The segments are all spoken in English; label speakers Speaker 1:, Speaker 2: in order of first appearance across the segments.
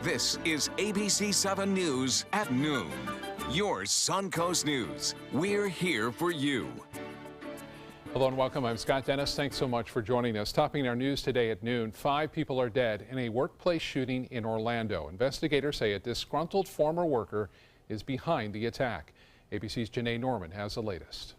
Speaker 1: This is ABC 7 News at noon. Your Suncoast News. We're here for you.
Speaker 2: Hello and welcome. I'm Scott Dennis. Thanks so much for joining us. Topping our news today at noon, 5 people are dead in a workplace shooting in Orlando. Investigators say a disgruntled former worker is behind the attack. ABC's Janae Norman has the latest.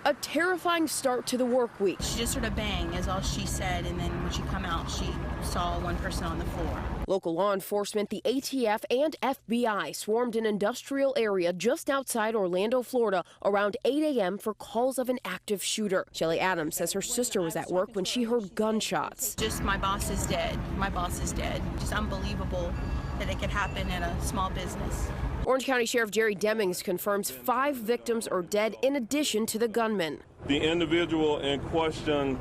Speaker 3: A terrifying start to the work week.
Speaker 4: She just sort of bang is all she said, and then when she come out, she saw one person on the floor.
Speaker 3: Local law enforcement, the ATF, and FBI swarmed an industrial area just outside Orlando, Florida, around 8 a.m. for calls of an active shooter. Shelly Adams says her sister was at work when she heard gunshots.
Speaker 4: Just, my boss is dead. My boss is dead. Just unbelievable that it could happen in a small business.
Speaker 3: Orange County Sheriff Jerry Demings confirms 5 victims are dead in addition to the gunman.
Speaker 5: The individual in question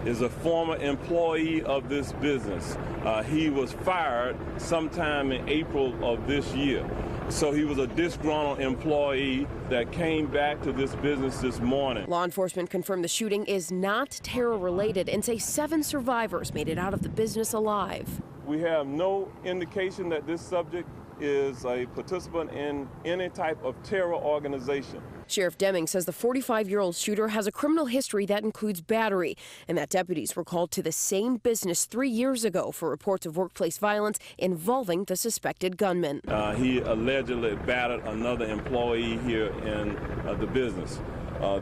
Speaker 5: is a former employee of this business. He was fired sometime in April of this year. So he was a disgruntled employee that came back to this business this morning.
Speaker 3: Law enforcement confirmed the shooting is not terror related and say 7 survivors made it out of the business alive.
Speaker 5: We have no indication that this subject is a participant in any type of terror organization.
Speaker 3: Sheriff Deming says the 45-year-old shooter has a criminal history that includes battery, and that deputies were called to the same business 3 years ago for reports of workplace violence involving the suspected gunman.
Speaker 5: He allegedly battered another employee here in the business.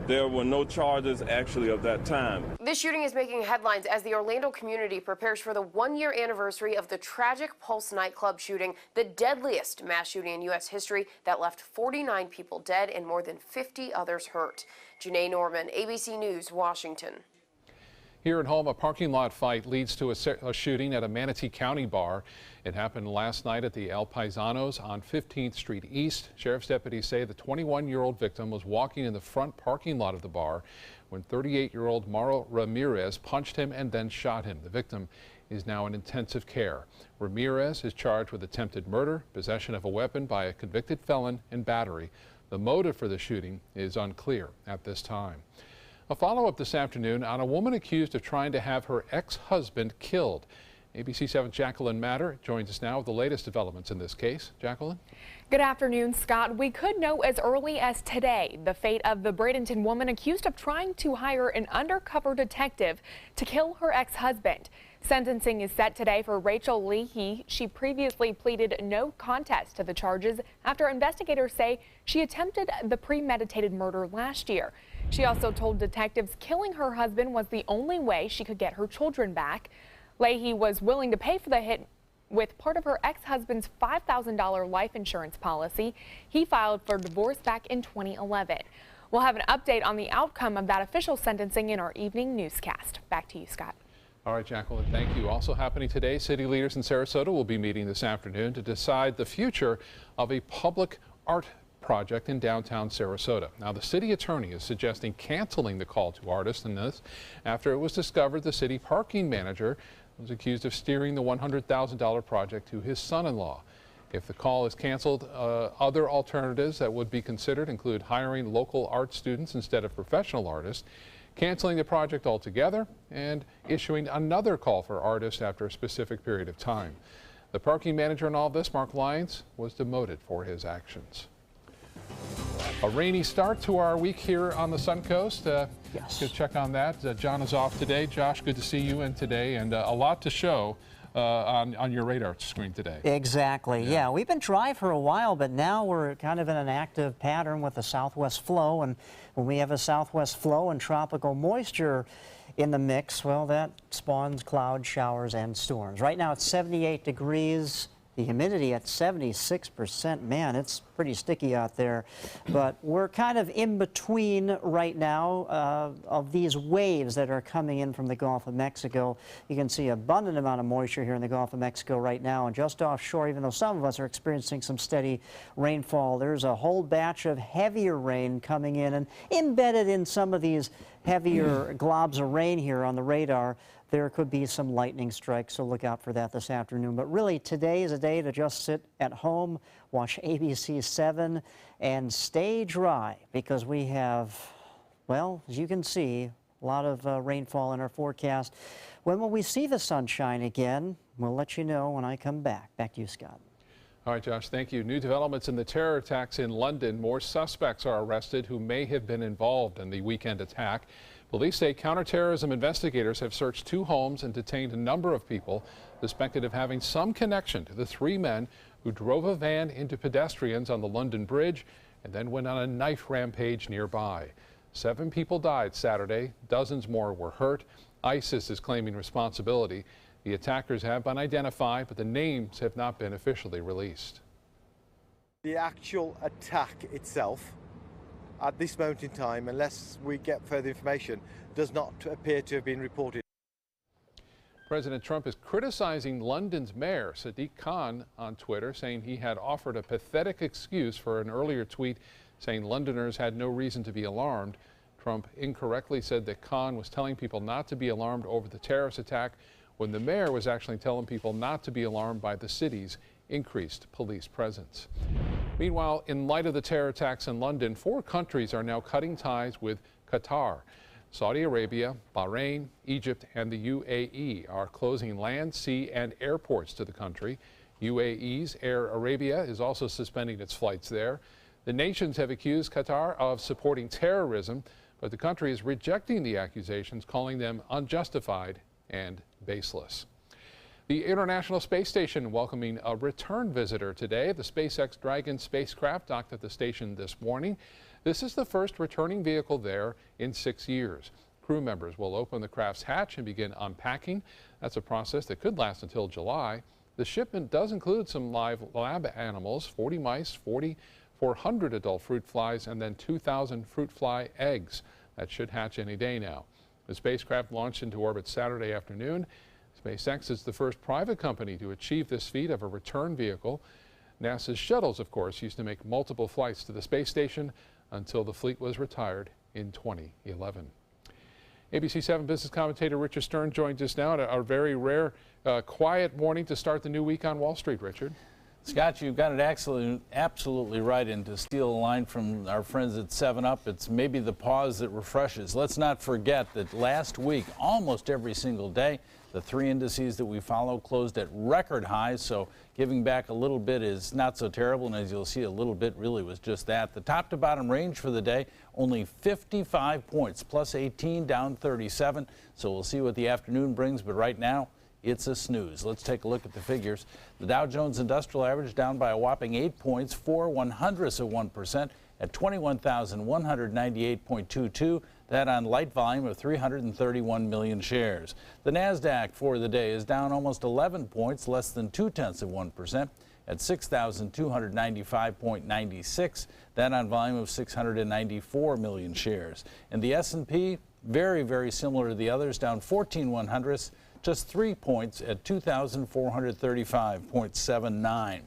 Speaker 5: There were no charges actually of that time.
Speaker 3: This shooting is making headlines as the Orlando community prepares for the 1-year anniversary of the tragic Pulse nightclub shooting, the deadliest mass shooting in U.S. history that left 49 people dead and more than 50 others hurt. Janae Norman, ABC News, Washington.
Speaker 2: Here at home, a parking lot fight leads to a shooting at a Manatee County bar. It happened last night at the El Paisanos on 15th Street East. Sheriff's deputies say the 21-year-old victim was walking in the front parking lot of the bar when 38-year-old Mauro Ramirez punched him and then shot him. The victim is now in intensive care. Ramirez is charged with attempted murder, possession of a weapon by a convicted felon, and battery. The motive for the shooting is unclear at this time. A follow-up this afternoon on a woman accused of trying to have her ex-husband killed. ABC 7's Jacqueline Matter joins us now with the latest developments in this case. Jacqueline?
Speaker 6: Good afternoon, Scott. We could know as early as today the fate of the Bradenton woman accused of trying to hire an undercover detective to kill her ex-husband. Sentencing is set today for Rachel Leahy. She previously pleaded no contest to the charges after investigators say she attempted the premeditated murder last year. She also told detectives killing her husband was the only way she could get her children back. Leahy was willing to pay for the hit with part of her ex-husband's $5,000 life insurance policy. He filed for divorce back in 2011. We'll have an update on the outcome of that official sentencing in our evening newscast. Back to you, Scott.
Speaker 2: All right, Jacqueline, thank you. Also happening today, city leaders in Sarasota will be meeting this afternoon to decide the future of a public art project in downtown Sarasota. Now, the city attorney is suggesting canceling the call to artists in this after it was discovered the city parking manager was accused of steering the $100,000 project to his son-in-law. If the call is canceled, other alternatives that would be considered include hiring local art students instead of professional artists, canceling the project altogether, and issuing another call for artists after a specific period of time. The parking manager in all this, Mark Lyons, was demoted for his actions. A rainy start to our week here on the Suncoast.
Speaker 7: Yes.
Speaker 2: Good check on that. John is off today. Josh, good to see you in today, and a lot to show on your radar screen today.
Speaker 7: Exactly. Yeah, we've been dry for a while, but now we're kind of in an active pattern with the southwest flow, and when we have a southwest flow and tropical moisture in the mix, well, that spawns cloud showers and storms. Right now it's 78 degrees. The humidity at 76%. Man, it's pretty sticky out there. But we're kind of in between right now of these waves that are coming in from the Gulf of Mexico. You can see abundant amount of moisture here in the Gulf of Mexico right now. And just offshore, even though some of us are experiencing some steady rainfall, there's a whole batch of heavier rain coming in. And embedded in some of these heavier globs of rain here on the radar, there could be some lightning strikes, so look out for that this afternoon. But really, today is a day to just sit at home, watch ABC 7, and stay dry, because we have, well, as you can see, a lot of rainfall in our forecast. When will we see the sunshine again? We'll let you know when I come back. Back to you, Scott.
Speaker 2: All right, Josh, thank you. New developments in the terror attacks in London. More suspects are arrested who may have been involved in the weekend attack. Police say counterterrorism investigators have searched 2 homes and detained a number of people suspected of having some connection to the 3 men who drove a van into pedestrians on the London Bridge and then went on a knife rampage nearby. 7 people died Saturday. Dozens more were hurt. ISIS is claiming responsibility. The attackers have been identified, but the names have not been officially released.
Speaker 8: The actual attack itself, at this moment in time, unless we get further information, does not appear to have been reported.
Speaker 2: President Trump is criticizing London's mayor, Sadiq Khan, on Twitter, saying he had offered a pathetic excuse for an earlier tweet saying Londoners had no reason to be alarmed. Trump incorrectly said that Khan was telling people not to be alarmed over the terrorist attack, when the mayor was actually telling people not to be alarmed by the city's increased police presence. Meanwhile, in light of the terror attacks in London, 4 countries are now cutting ties with Qatar. Saudi Arabia, Bahrain, Egypt, and the UAE are closing land, sea, and airports to the country. UAE's Air Arabia is also suspending its flights there. The nations have accused Qatar of supporting terrorism, but the country is rejecting the accusations, calling them unjustified and baseless. The International Space Station welcoming a return visitor today. The SpaceX Dragon spacecraft docked at the station this morning. This is the first returning vehicle there in 6 years. Crew members will open the craft's hatch and begin unpacking. That's a process that could last until July. The shipment does include some live lab animals, 40 mice, 400 adult fruit flies, and then 2,000 fruit fly eggs. That should hatch any day now. The spacecraft launched into orbit Saturday afternoon. SpaceX is the first private company to achieve this feat of a return vehicle. NASA's shuttles, of course, used to make multiple flights to the space station until the fleet was retired in 2011. ABC 7 business commentator Richard Stern joins us now at our very rare quiet morning to start the new week on Wall Street. Richard.
Speaker 9: Scott, you've got it absolutely right, and to steal a line from our friends at 7-Up, it's maybe the pause that refreshes. Let's not forget that last week, almost every single day, the 3 indices that we follow closed at record highs, so giving back a little bit is not so terrible, and as you'll see, a little bit really was just that. The top to bottom range for the day, only 55 points, plus 18, down 37, so we'll see what the afternoon brings, but right now, it's a snooze. Let's take a look at the figures. The Dow Jones Industrial Average down by a whopping 8 points, 0.04% at 21,198.22. That on light volume of 331 million shares. The Nasdaq for the day is down almost 11 points, less than 0.2% at 6,295.96. That on volume of 694 million shares. And the S&P, very, very similar to the others, down 14/100ths. Just 3 points at 2,435.79.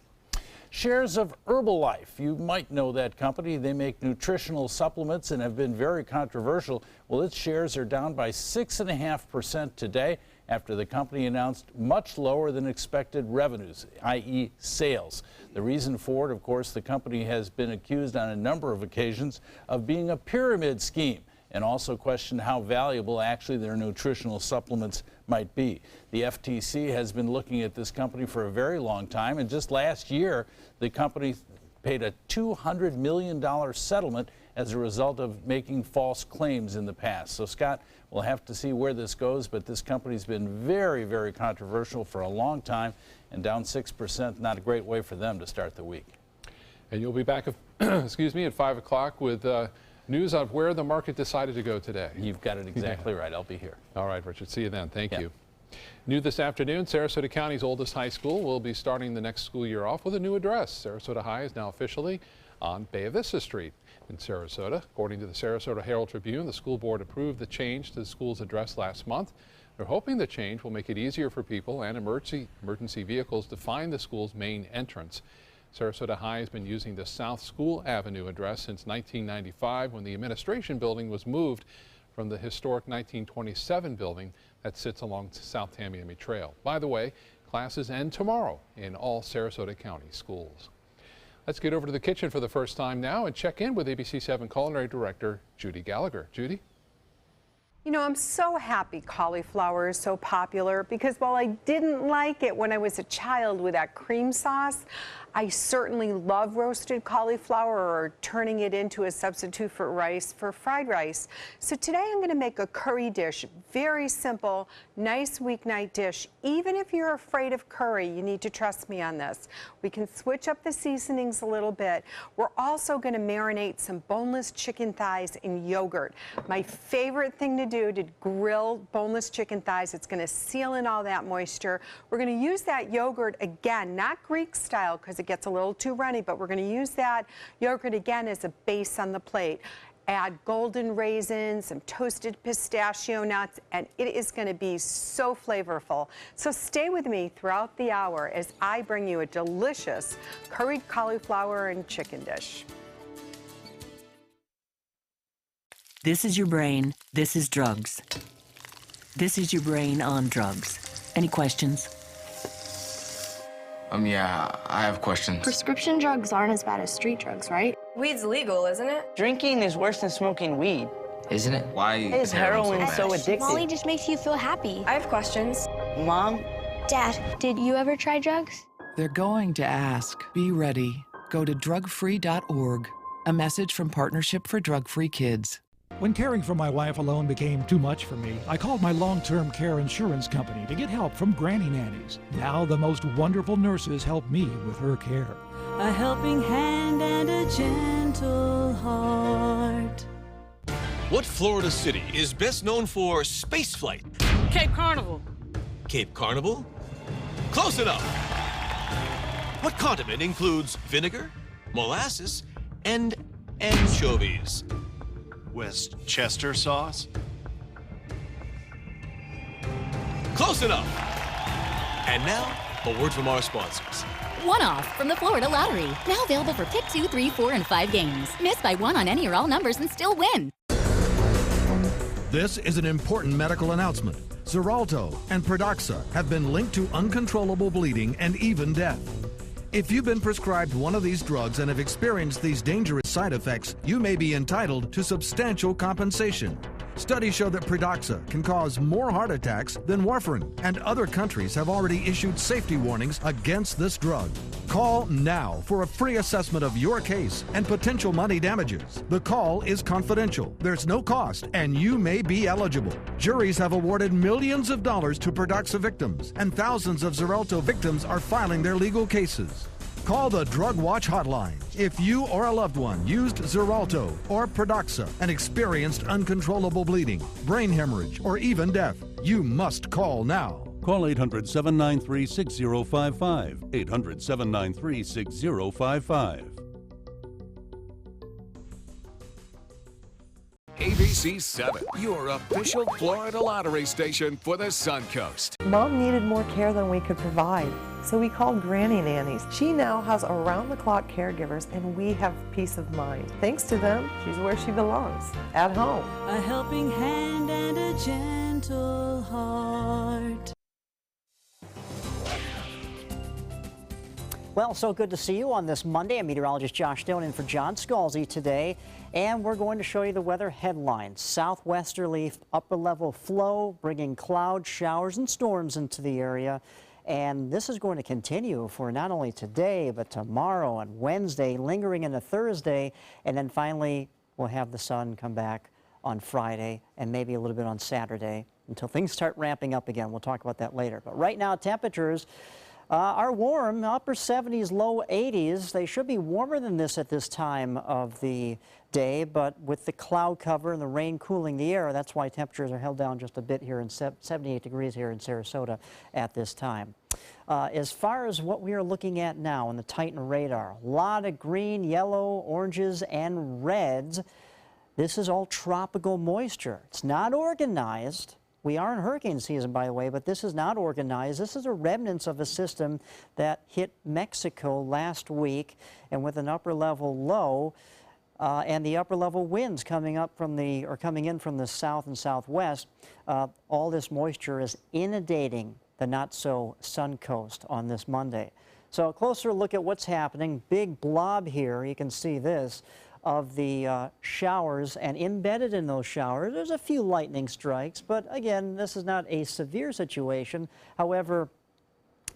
Speaker 9: Shares of Herbalife, you might know that company. They make nutritional supplements and have been very controversial. Well, its shares are down by 6.5% today after the company announced much lower than expected revenues, i.e. sales. The reason for it, of course, the company has been accused on a number of occasions of being a pyramid scheme, and also questioned how valuable actually their nutritional supplements might be. The FTC has been looking at this company for a very long time, and just last year, the company paid a $200 million settlement as a result of making false claims in the past. So, Scott, we'll have to see where this goes, but this company's been very, very controversial for a long time, and down 6%, not a great way for them to start the week.
Speaker 2: And you'll be back, excuse me, at 5 o'clock with news of where the market decided to go today.
Speaker 9: You've got it exactly right. I'll be here.
Speaker 2: All right, Richard. See you then. Thank you. New this afternoon, Sarasota County's oldest high school will be starting the next school year off with a new address. Sarasota High is now officially on Bay Vista Street in Sarasota. According to the Sarasota Herald Tribune, the school board approved the change to the school's address last month. They're hoping the change will make it easier for people and emergency vehicles to find the school's main entrance. Sarasota High has been using the South School Avenue address since 1995 when the administration building was moved from the historic 1927 building that sits along South Tamiami Trail. By the way, classes end tomorrow in all Sarasota County schools. Let's get over to the kitchen for the first time now and check in with ABC 7 Culinary Director Judy Gallagher. Judy?
Speaker 10: You know, I'm so happy cauliflower is so popular because while I didn't like it when I was a child with that cream sauce, I certainly love roasted cauliflower or turning it into a substitute for rice for fried rice. So today I'm going to make a curry dish. Very simple, nice weeknight dish. Even if you're afraid of curry, you need to trust me on this. We can switch up the seasonings a little bit. We're also going to marinate some boneless chicken thighs in yogurt. My favorite thing to do to grill boneless chicken thighs, it's going to seal in all that moisture. We're going to use that yogurt again, not Greek style because it gets a little too runny, but we're going to use that yogurt again as a base on the plate. Add golden raisins, some toasted pistachio nuts, and it is going to be so flavorful. So stay with me throughout the hour as I bring you a delicious curried cauliflower and chicken dish.
Speaker 11: This is your brain. This is drugs. This is your brain on drugs. Any questions?
Speaker 12: Yeah, I have questions.
Speaker 13: Prescription drugs aren't as bad as street drugs, right?
Speaker 14: Weed's legal, isn't it?
Speaker 15: Drinking is worse than smoking weed.
Speaker 12: Isn't it? Why
Speaker 15: is heroin so addictive?
Speaker 13: Molly just makes you feel happy.
Speaker 14: I have questions.
Speaker 15: Mom?
Speaker 13: Dad, did you ever try drugs?
Speaker 16: They're going to ask. Be ready. Go to drugfree.org. A message from Partnership for Drug-Free Kids.
Speaker 17: When caring for my wife alone became too much for me, I called my long-term care insurance company to get help from granny nannies. Now the most wonderful nurses help me with her care.
Speaker 18: A helping hand and a gentle heart.
Speaker 19: What Florida city is best known for spaceflight?
Speaker 18: Cape Carnival.
Speaker 19: Cape Carnival? Close enough. What condiment includes vinegar, molasses, and anchovies?
Speaker 20: Westchester sauce?
Speaker 19: Close enough. And now, a word from our sponsors.
Speaker 21: One-off from the Florida Lottery. Now available for pick 2, 3, 4, and 5 games. Miss by one on any or all numbers and still win.
Speaker 22: This is an important medical announcement. Xarelto and Pradaxa have been linked to uncontrollable bleeding and even death. If you've been prescribed one of these drugs and have experienced these dangerous side effects, you may be entitled to substantial compensation. Studies show that Pradaxa can cause more heart attacks than warfarin, and other countries have already issued safety warnings against this drug. Call now for a free assessment of your case and potential money damages. The call is confidential, there's no cost, and you may be eligible. Juries have awarded millions of dollars to Pradaxa victims, and thousands of Xarelto victims are filing their legal cases. Call the Drug Watch hotline if you or a loved one used Xarelto or Pradaxa and experienced uncontrollable bleeding, brain hemorrhage, or even death. You must call now.
Speaker 23: Call 800-793-6055. 800-793-6055.
Speaker 1: ABC 7, your official Florida lottery station for the Suncoast.
Speaker 24: Mom needed more care than we could provide, so we called Granny Nannies. She now has around-the-clock caregivers, and we have peace of mind. Thanks to them, she's where she belongs, at home.
Speaker 18: A helping hand and a gentle heart.
Speaker 7: Well, so good to see you on this Monday. I'm meteorologist Josh Stone in for John Scalzi today, and we're going to show you the weather headlines. Southwesterly upper level flow bringing cloud showers and storms into the area, and this is going to continue for not only today but tomorrow and Wednesday, lingering into Thursday, and then finally we'll have the sun come back on Friday and maybe a little bit on Saturday until things start ramping up again. We'll talk about that later. But right now, temperatures are warm, upper 70s, low 80s. They should be warmer than this at this time of the day, but with the cloud cover and the rain cooling the air, that's why temperatures are held down just a bit here in 78 degrees here in Sarasota at this time. As far as what we are looking at now on the Titan radar, a lot of green, yellow, oranges, and reds. This is all tropical moisture. It's not organized. We are in hurricane season, by the way, but this is not organized. This is a remnants of a system that hit Mexico last week, and with an upper level low and the upper level winds coming up from coming in from the south and southwest, all this moisture is inundating the not so sun coast on this Monday. So a closer look at what's happening. Big blob here. You can see this of the showers, and embedded in those showers, there's a few lightning strikes, but again, this is not a severe situation. However,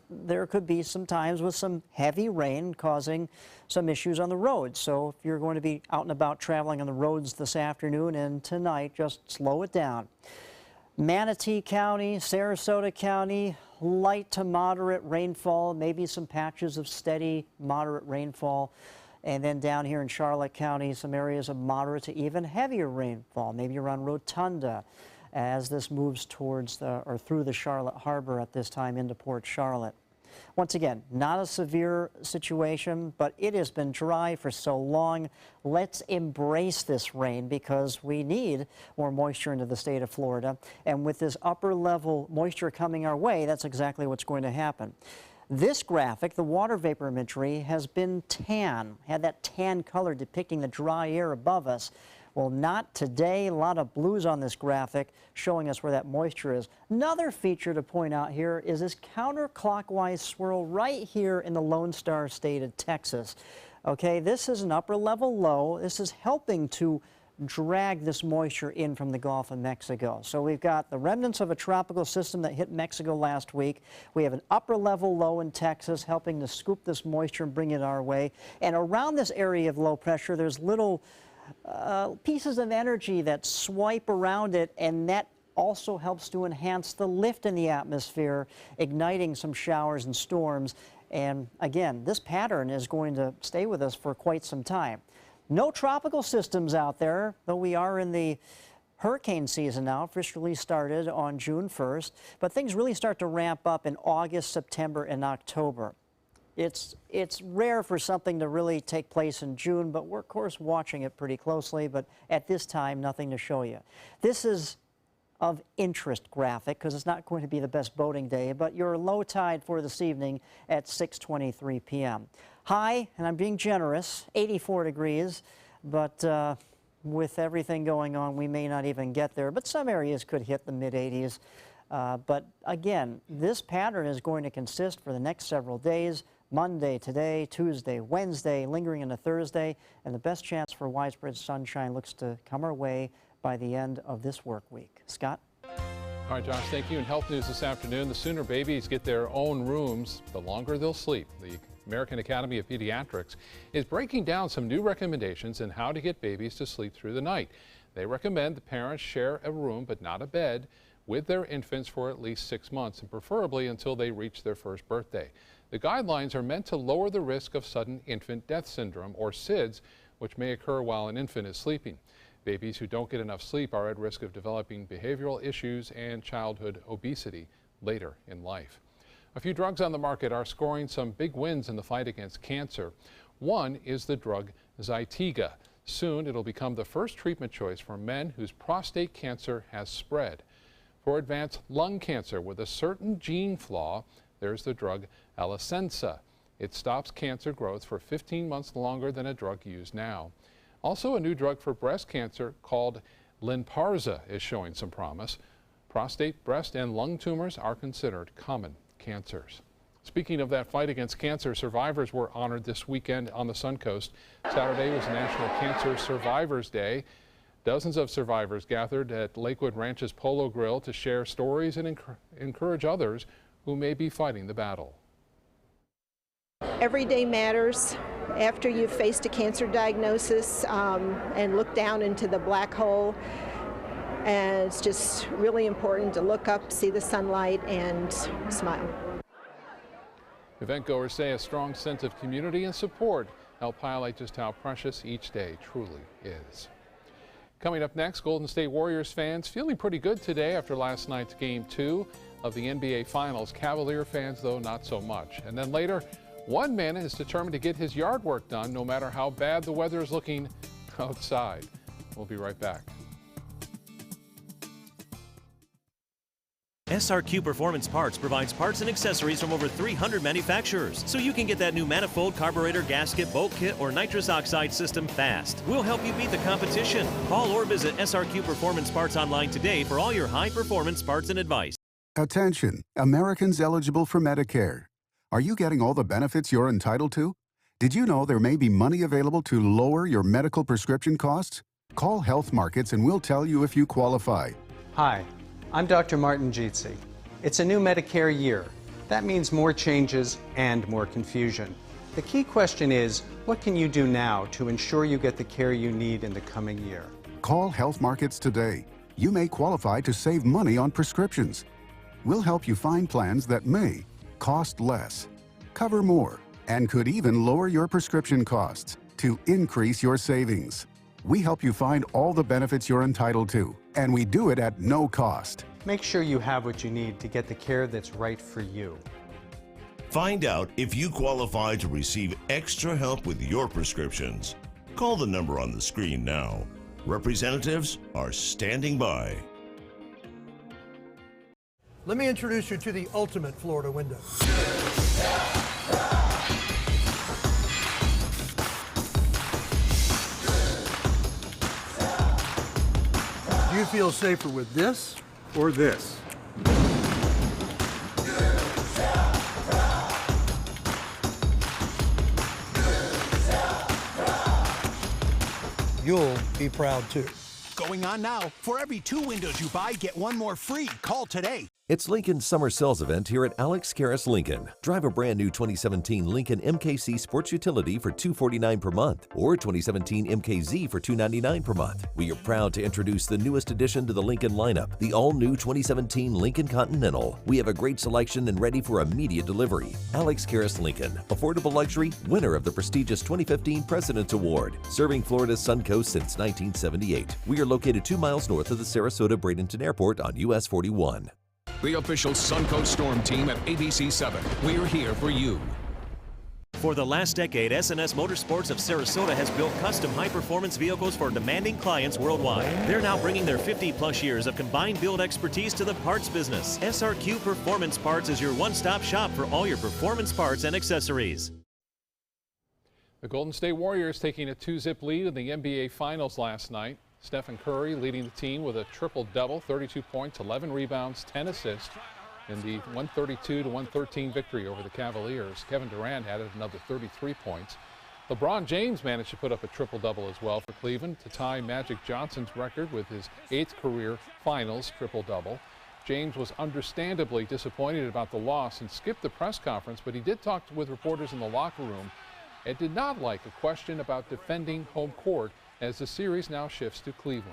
Speaker 7: there could be some times with some heavy rain causing some issues on the roads. So if you're going to be out and about traveling on the roads this afternoon and tonight, just slow it down. Manatee County, Sarasota County, light to moderate rainfall, maybe some patches of steady, moderate rainfall. And then down here in Charlotte County, some areas of moderate to even heavier rainfall, maybe around Rotunda, as this moves towards or through the Charlotte Harbor at this time into Port Charlotte. Once again, not a severe situation, but it has been dry for so long. Let's embrace this rain because we need more moisture into the state of Florida. And with this upper level moisture coming our way, that's exactly what's going to happen. This graphic, the water vapor imagery, has been tan, had that tan color depicting the dry air above us. Well, not today. A lot of blues on this graphic showing us where that moisture is. Another feature to point out here is this counterclockwise swirl right here in the Lone Star State of Texas. Okay, this is an upper level low. This is helping to drag this moisture in from the Gulf of Mexico. So we've got the remnants of a tropical system that hit Mexico last week. We have an upper level low in Texas helping to scoop this moisture and bring it our way. And around this area of low pressure, there's little pieces of energy that swipe around it, and that also helps to enhance the lift in the atmosphere, igniting some showers and storms. And again, this pattern is going to stay with us for quite some time. No tropical systems out there, though we are in the hurricane season now, officially started on June 1st, but things really start to ramp up in August, September, and October. It's rare for something to really take place in June, but we're, of course, watching it pretty closely, but at this time, nothing to show you. This is of interest graphic because it's not going to be the best boating day, but your low tide for this evening at 6:23 p.m. High, and I'm being generous, 84 degrees, but with everything going on, we may not even get there, but some areas could hit the mid-80s. But again, this pattern is going to consist for the next several days. Monday, today, Tuesday, Wednesday, lingering into Thursday, and the best chance for widespread sunshine looks to come our way by the end of this work week. Scott?
Speaker 2: All right, Josh, thank you. In health news this afternoon, the sooner babies get their own rooms, the longer they'll sleep. The American Academy of Pediatrics is breaking down some new recommendations on how to get babies to sleep through the night. They recommend the parents share a room, but not a bed, with their infants for at least 6 months, and preferably until they reach their first birthday. The guidelines are meant to lower the risk of sudden infant death syndrome, or SIDS, which may occur while an infant is sleeping. Babies who don't get enough sleep are at risk of developing behavioral issues and childhood obesity later in life. A few drugs on the market are scoring some big wins in the fight against cancer. One is the drug Zytiga. Soon it'll become the first treatment choice for men whose prostate cancer has spread. For advanced lung cancer with a certain gene flaw, there's the drug Alecensa. It stops cancer growth for 15 months longer than a drug used now. Also, a new drug for breast cancer called Lynparza is showing some promise. Prostate, breast, and lung tumors are considered common cancers. Speaking of that fight against cancer, survivors were honored this weekend on the Suncoast. Saturday was National Cancer Survivors Day. Dozens of survivors gathered at Lakewood Ranch's Polo Grill to share stories and encourage others who may be fighting the battle.
Speaker 3: Every day matters. After you've faced a cancer diagnosis and look down into the black hole, and it's just really important to look up, see the sunlight, and smile.
Speaker 2: Event goers say a strong sense of community and support help highlight just how precious each day truly is. Coming up next, Golden State Warriors fans feeling pretty good today after last night's Game 2 of the NBA Finals. Cavalier fans, though, not so much. And then later, one man is determined to get his yard work done no matter how bad the weather is looking outside. We'll be right back.
Speaker 4: SRQ Performance Parts provides parts and accessories from over 300 manufacturers, so you can get that new manifold, carburetor, gasket, bolt kit, or nitrous oxide system fast. We'll help you beat the competition. Call or visit SRQ Performance Parts online today for all your high-performance parts and advice.
Speaker 5: Attention, Americans eligible for Medicare. Are you getting all the benefits you're entitled to? Did you know there may be money available to lower your medical prescription costs? Call Health Markets and we'll tell you if you qualify.
Speaker 6: Hi, I'm Dr. Martin Jeetsi. It's a new Medicare year. That means more changes and more confusion. The key question is, what can you do now to ensure you get the care you need in the coming year?
Speaker 5: Call Health Markets today. You may qualify to save money on prescriptions. We'll help you find plans that may cost less, cover more, and could even lower your prescription costs to increase your savings. We help you find all the benefits you're entitled to, and we do it at no cost.
Speaker 6: Make sure you have what you need to get the care that's right for you.
Speaker 8: Find out if you qualify to receive extra help with your prescriptions. Call the number on the screen now. Representatives are standing by.
Speaker 23: Let me introduce you to the ultimate Florida window. Do you feel safer with this or this? You'll be proud too.
Speaker 25: Going on now. For every 2 windows you buy, get 1 more free. Call today.
Speaker 26: It's Lincoln's summer sales event here at Alex Karras Lincoln. Drive a brand new 2017 Lincoln MKC Sports Utility for $249 per month or 2017 MKZ for $299 per month. We are proud to introduce the newest addition to the Lincoln lineup, the all-new 2017 Lincoln Continental. We have a great selection and ready for immediate delivery. Alex Karras Lincoln, affordable luxury, winner of the prestigious 2015 President's Award, serving Florida's Suncoast since 1978. We are located 2 miles north of the Sarasota-Bradenton Airport on US 41.
Speaker 1: The official Suncoast Storm team at ABC 7. We're here for you.
Speaker 4: For the last decade, SNS Motorsports of Sarasota has built custom high-performance vehicles for demanding clients worldwide. They're now bringing their 50-plus years of combined build expertise to the parts business. SRQ Performance Parts is your one-stop shop for all your performance parts and accessories.
Speaker 2: The Golden State Warriors taking a 2-zip lead in the NBA Finals last night. Stephen Curry leading the team with a triple-double, 32 points, 11 rebounds, 10 assists in the 132-113 victory over the Cavaliers. Kevin Durant added another 33 points. LeBron James managed to put up a triple-double as well for Cleveland to tie Magic Johnson's record with his 8th career Finals triple-double. James was understandably disappointed about the loss and skipped the press conference, but he did talk with reporters in the locker room and did not like a question about defending home court as the series now shifts to Cleveland.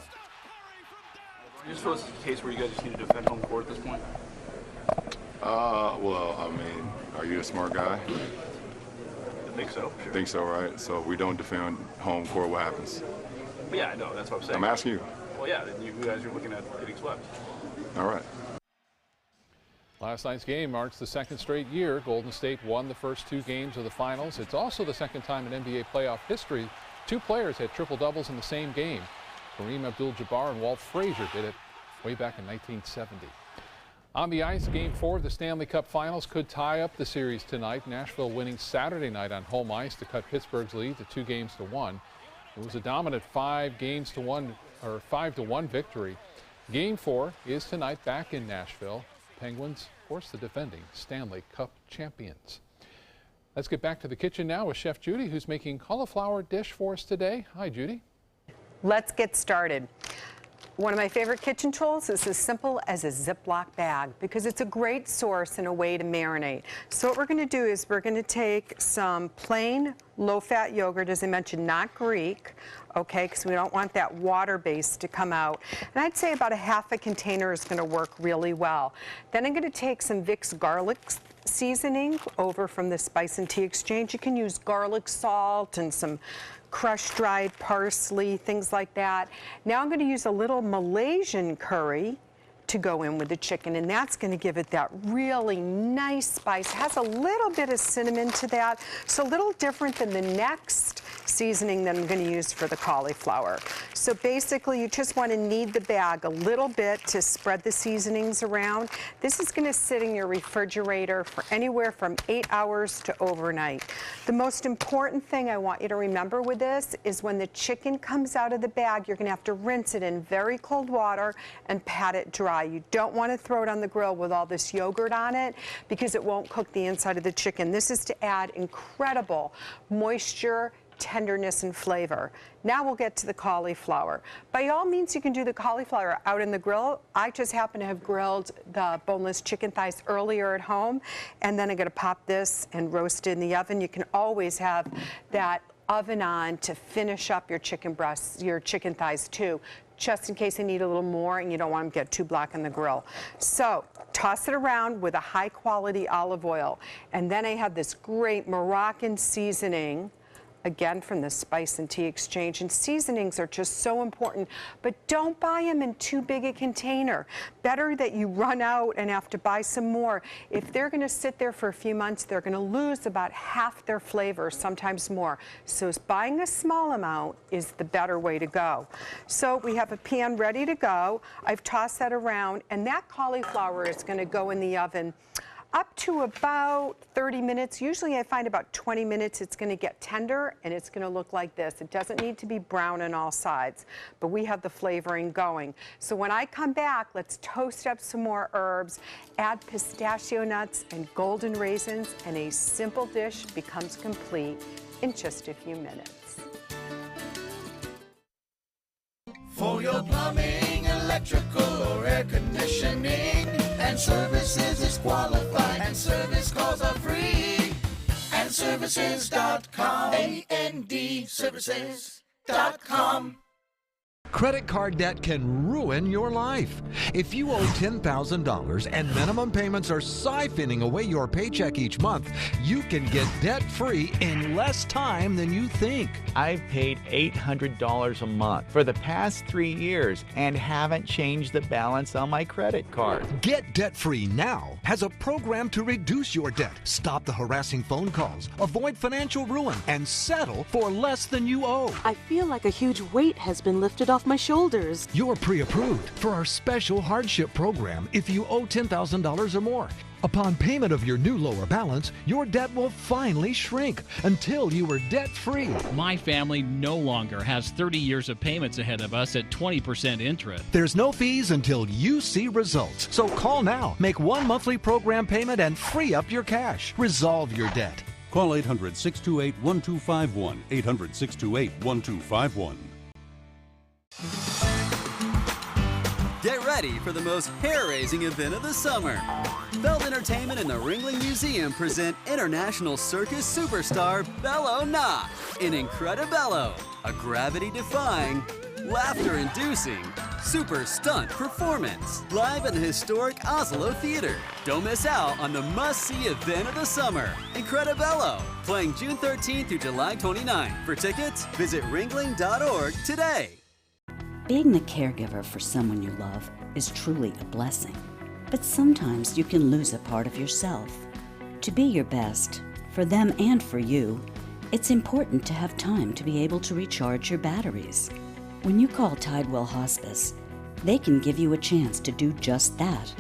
Speaker 27: Do you just feel this is a case where you guys just need to defend home court at this point?
Speaker 28: Well, I mean, are you a smart guy?
Speaker 27: I think so, sure.
Speaker 28: Think so, right? So if we don't defend home court, what happens?
Speaker 27: But yeah, I know, that's what I'm saying.
Speaker 28: I'm asking you.
Speaker 27: Well, yeah, then you guys are looking at getting swept.
Speaker 28: All right.
Speaker 2: Last night's game marks the 2nd straight year Golden State won the first 2 games of the finals. It's also the 2nd time in NBA playoff history 2 players had triple-doubles in the same game. Kareem Abdul-Jabbar and Walt Frazier did it way back in 1970. On the ice, Game 4 of the Stanley Cup Finals could tie up the series tonight. Nashville winning Saturday night on home ice to cut Pittsburgh's lead to 2-1. It was a dominant 5-1 victory. Game 4 is tonight back in Nashville. Penguins, of course, the defending Stanley Cup champions. Let's get back to the kitchen now with Chef Judy, who's making cauliflower dish for us today. Hi, Judy.
Speaker 10: Let's get started. One of my favorite kitchen tools is as simple as a Ziploc bag because it's a great source and a way to marinate. So what we're going to do is we're going to take some plain low-fat yogurt, as I mentioned, not Greek, okay, because we don't want that water base to come out. And I'd say about a half a container is going to work really well. Then I'm going to take some Vicks garlic seasoning over from the Spice and Tea Exchange. You can use garlic salt and some crushed dried parsley, things like that. Now I'm going to use a little Malaysian curry to go in with the chicken, and that's going to give it that really nice spice. It has a little bit of cinnamon to that, so a little different than the next seasoning that I'm going to use for the cauliflower. So basically, you just want to knead the bag a little bit to spread the seasonings around. This is going to sit in your refrigerator for anywhere from 8 hours to overnight. The most important thing I want you to remember with this is when the chicken comes out of the bag, you're going to have to rinse it in very cold water and pat it dry. You don't want to throw it on the grill with all this yogurt on it because it won't cook the inside of the chicken. This is to add incredible moisture, tenderness, and flavor. Now we'll get to the cauliflower. By all means, you can do the cauliflower out in the grill. I just happen to have grilled the boneless chicken thighs earlier at home, and then I'm going to pop this and roast it in the oven. You can always have that oven on to finish up your chicken breasts, your chicken thighs too, just in case they need a little more and you don't want them to get too black on the grill. So toss it around with a high quality olive oil. And then I have this great Moroccan seasoning, again from the Spice and Tea Exchange. And seasonings are just so important, but don't buy them in too big a container. Better that you run out and have to buy some more. If they're going to sit there for a few months, they're going to lose about half their flavor, sometimes more. So buying a small amount is the better way to go. So we have a pan ready to go. I've tossed that around, and that cauliflower is going to go in the oven up to about 30 minutes. Usually I find about 20 minutes it's going to get tender and it's going to look like this. It doesn't need to be brown on all sides, but we have the flavoring going. So when I come back, let's toast up some more herbs, add pistachio nuts and golden raisins, and a simple dish becomes complete in just a few minutes.
Speaker 9: For your plumbing, electrical, or air conditioning, and services is qualified, and service calls are free. And services.com, A-N-D, services.com.
Speaker 22: Credit card debt can ruin your life. If you owe $10,000 and minimum payments are siphoning away your paycheck each month, you can get debt-free in less time than you think.
Speaker 11: I've paid $800 a month for the past 3 years and haven't changed the balance on my credit card.
Speaker 22: Get debt-free now has a program to reduce your debt, stop the harassing phone calls, avoid financial ruin, and settle for less than you owe.
Speaker 12: I feel like a huge weight has been lifted off my shoulders.
Speaker 22: You're pre-approved for our special hardship program if you owe $10,000 or more. Upon payment of your new lower balance, your debt will finally shrink until you are debt-free.
Speaker 13: My family no longer has 30 years of payments ahead of us at 20% interest.
Speaker 22: There's no fees until you see results. So call now, make one monthly program payment, and free up your cash. Resolve your debt.
Speaker 14: Call 800-628-1251, 800-628-1251.
Speaker 15: Get ready for the most hair-raising event of the summer. Feld Entertainment and the Ringling Museum present international circus superstar Bello Knott in Incredibello, a gravity-defying, laughter-inducing, super stunt performance live at the historic Oslo Theater. Don't miss out on the must-see event of the summer, Incredibello, playing June 13th through July 29th. For tickets, visit ringling.org today.
Speaker 16: Being the caregiver for someone you love is truly a blessing. But sometimes you can lose a part of yourself. To be your best, for them and for you, it's important to have time to be able to recharge your batteries. When you call Tidewell Hospice, they can give you a chance to do just that.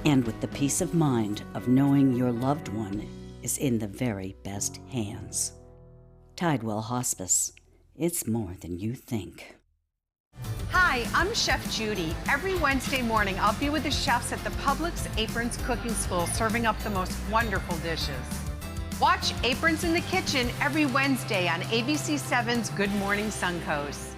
Speaker 16: And with the peace of mind of knowing your loved one is in the very best hands. Tidewell Hospice. It's more than you think.
Speaker 10: Hi, I'm Chef Judy. Every Wednesday morning, I'll be with the chefs at the Publix Aprons Cooking School, serving up the most wonderful dishes. Watch Aprons in the Kitchen every Wednesday on ABC7's Good Morning Suncoast.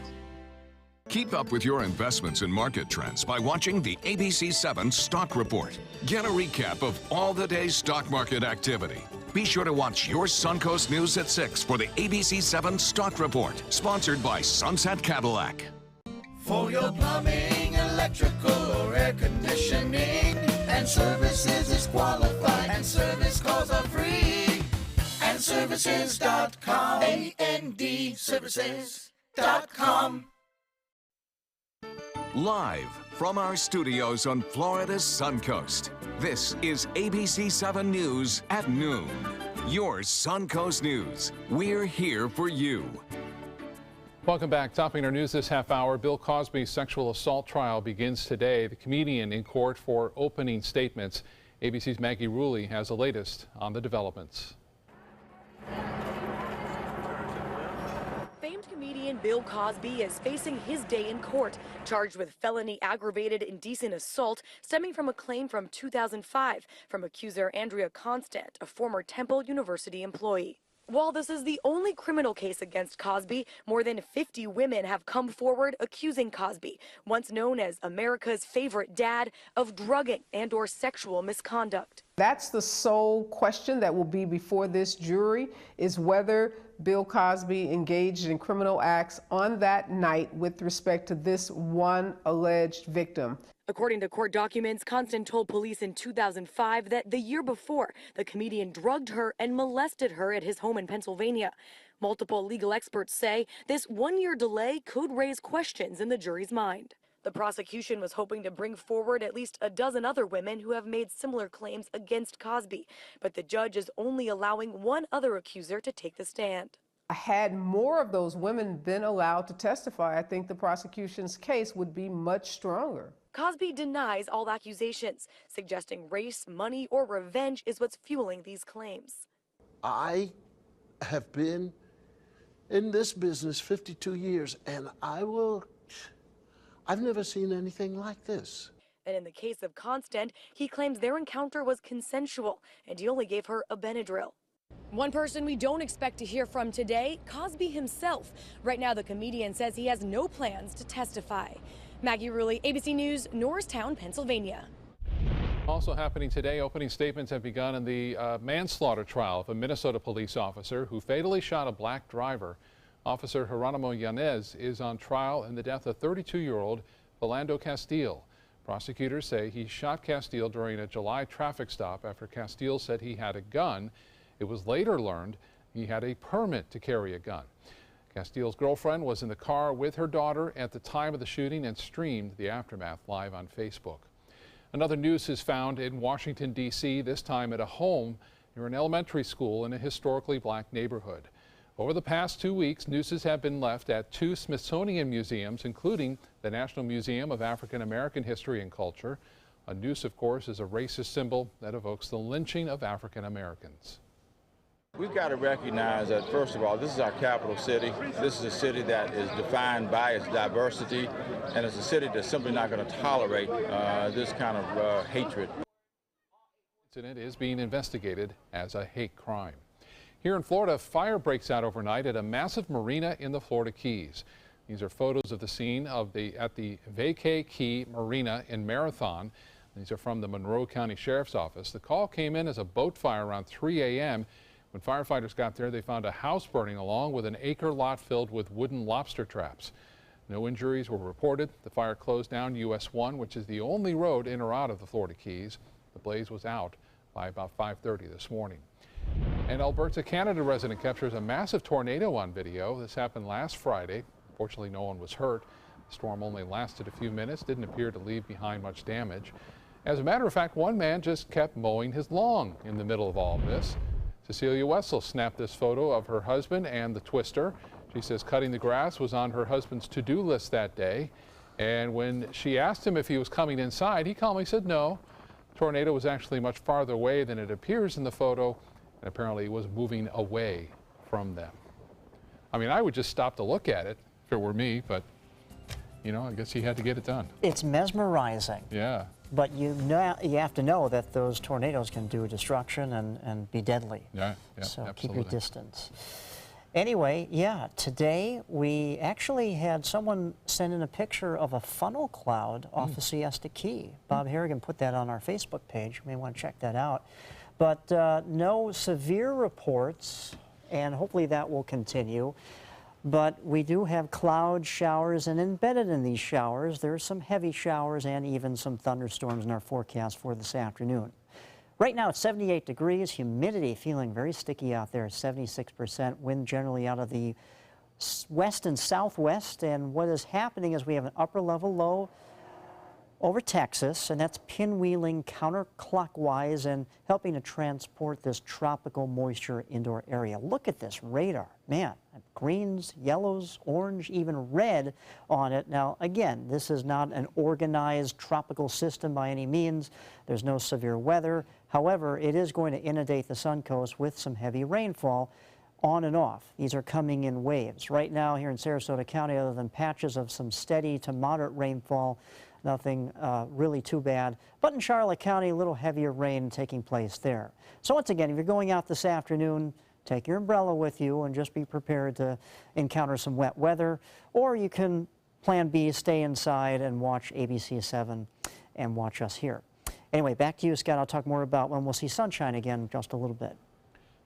Speaker 1: Keep up with your investments and market trends by watching the ABC7 Stock Report. Get a recap of all the day's stock market activity. Be sure to watch your Suncoast News at 6 for the ABC7 Stock Report, sponsored by Sunset Cadillac.
Speaker 9: For your plumbing, electrical, or air conditioning, and services is qualified, and service calls are free. And services.com, A-N-D, services.com.
Speaker 1: Live from our studios on Florida's Suncoast, this is ABC7 News at noon. Your Suncoast News. We're here for you.
Speaker 2: Welcome back. Topping our news this half hour, Bill Cosby's sexual assault trial begins today. The comedian in court for opening statements. ABC's Maggie Rulli has the latest on the developments.
Speaker 7: Famed comedian Bill Cosby is facing his day in court, charged with felony aggravated indecent assault stemming from a claim from 2005 from accuser Andrea Constant, a former Temple University employee. While this is the only criminal case against Cosby, more than 50 women have come forward accusing Cosby, once known as America's favorite dad, of drugging and/or sexual misconduct.
Speaker 14: That's the sole question that will be before this jury, is whether Bill Cosby engaged in criminal acts on that night with respect to this one alleged victim.
Speaker 7: According to court documents, Constant told police in 2005 that the year before, the comedian drugged her and molested her at his home in Pennsylvania. Multiple legal experts say this one-year delay could raise questions in the jury's mind. The prosecution was hoping to bring forward at least a dozen other women who have made similar claims against Cosby, but the judge is only allowing one other accuser to take the stand.
Speaker 14: Had more of those women been allowed to testify, I think the prosecution's case would be much stronger.
Speaker 7: Cosby denies all accusations, suggesting race, money, or revenge is what's fueling these claims.
Speaker 17: I have been in this business 52 years, and I've never seen anything like this.
Speaker 7: And in the case of Constant, he claims their encounter was consensual, and he only gave her a Benadryl. One person we don't expect to hear from today, Cosby himself. Right now, the comedian says he has no plans to testify. Maggie Rulli, ABC News, Norristown, Pennsylvania.
Speaker 2: Also happening today, opening statements have begun in the manslaughter trial of a Minnesota police officer who fatally shot a black driver. Officer Geronimo Yanez is on trial in the death of 32-year-old Philando Castile. Prosecutors say he shot Castile during a July traffic stop after Castile said he had a gun. It was later learned he had a permit to carry a gun. Castile's girlfriend was in the car with her daughter at the time of the shooting and streamed the aftermath live on Facebook. Another noose is found in Washington, D.C., this time at a home near an elementary school in a historically black neighborhood. Over the past 2 weeks, nooses have been left at 2 Smithsonian museums, including the National Museum of African American History and Culture. A noose, of course, is a racist symbol that evokes the lynching of African Americans.
Speaker 18: We've got to recognize that, first of all, this is our capital city. This is a city that is defined by its diversity, and it's a city that's simply not going to tolerate this kind of hatred.
Speaker 2: The incident is being investigated as a hate crime. Here in Florida, fire breaks out overnight at a massive marina in the Florida Keys. These are photos of the scene at the Vacay Key Marina in Marathon. These are from the Monroe County Sheriff's Office. The call came in as a boat fire around 3 a.m. When firefighters got there, they found a house burning along with an acre lot filled with wooden lobster traps. No injuries were reported. The fire closed down US 1, which is the only road in or out of the Florida Keys. The blaze was out by about 5:30 this morning. An Alberta, Canada resident captures a massive tornado on video. This happened last Friday. Fortunately, no one was hurt. The storm only lasted a few minutes, didn't appear to leave behind much damage. As a matter of fact, one man just kept mowing his lawn in the middle of all of this. Cecilia Wessel snapped this photo of her husband and the twister. She says cutting the grass was on her husband's to-do list that day. And when she asked him if he was coming inside, he calmly said no. The tornado was actually much farther away than it appears in the photo, and apparently it was moving away from them. I mean, I would just stop to look at it if it were me, but, you know, I guess he had to get it done.
Speaker 19: It's mesmerizing.
Speaker 2: Yeah.
Speaker 19: But you have to know that those tornadoes can do destruction and be deadly.
Speaker 2: Yeah,
Speaker 19: so
Speaker 2: absolutely.
Speaker 19: Keep your distance. Anyway, yeah, today we actually had someone send in a picture of a funnel cloud off the Siesta Key. Bob Harrigan put that on our Facebook page. You may want to check that out. But no severe reports, and hopefully that will continue. But we do have cloud showers, and embedded in these showers, there's some heavy showers and even some thunderstorms in our forecast for this afternoon. Right now it's 78 degrees, humidity feeling very sticky out there, 76%, wind generally out of the west and southwest, and what is happening is we have an upper level low over Texas, and that's pinwheeling counterclockwise and helping to transport this tropical moisture into our area. Look at this radar. Man, greens, yellows, orange, even red on it. Now, again, this is not an organized tropical system by any means. There's no severe weather. However, it is going to inundate the Suncoast with some heavy rainfall on and off. These are coming in waves. Right now here in Sarasota County, other than patches of some steady to moderate rainfall, nothing really too bad. But in Charlotte County, a little heavier rain taking place there. So once again, if you're going out this afternoon, take your umbrella with you and just be prepared to encounter some wet weather. Or you can plan B, stay inside and watch ABC 7 and watch us here. Anyway, back to you, Scott. I'll talk more about when we'll see sunshine again in just a little bit.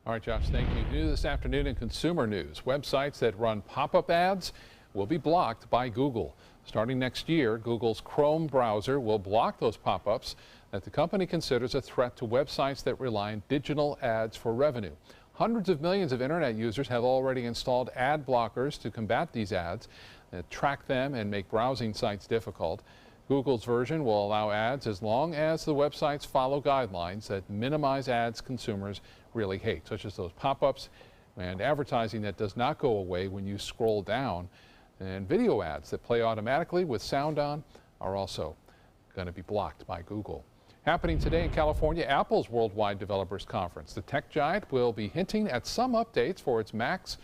Speaker 2: All right, Josh, thank you. New this afternoon in consumer news, websites that run pop-up ads will be blocked by Google. Starting next year, Google's Chrome browser will block those pop-ups that the company considers a threat to websites that rely on digital ads for revenue. Hundreds of millions of internet users have already installed ad blockers to combat these ads that track them and make browsing sites difficult. Google's version will allow ads as long as the websites follow guidelines that minimize ads consumers really hate, such as those pop-ups and advertising that does not go away when you scroll down. And video ads that play automatically with sound on are also going to be blocked by Google. Happening today in California, Apple's Worldwide Developers Conference. The tech giant will be hinting at some updates for its Macs,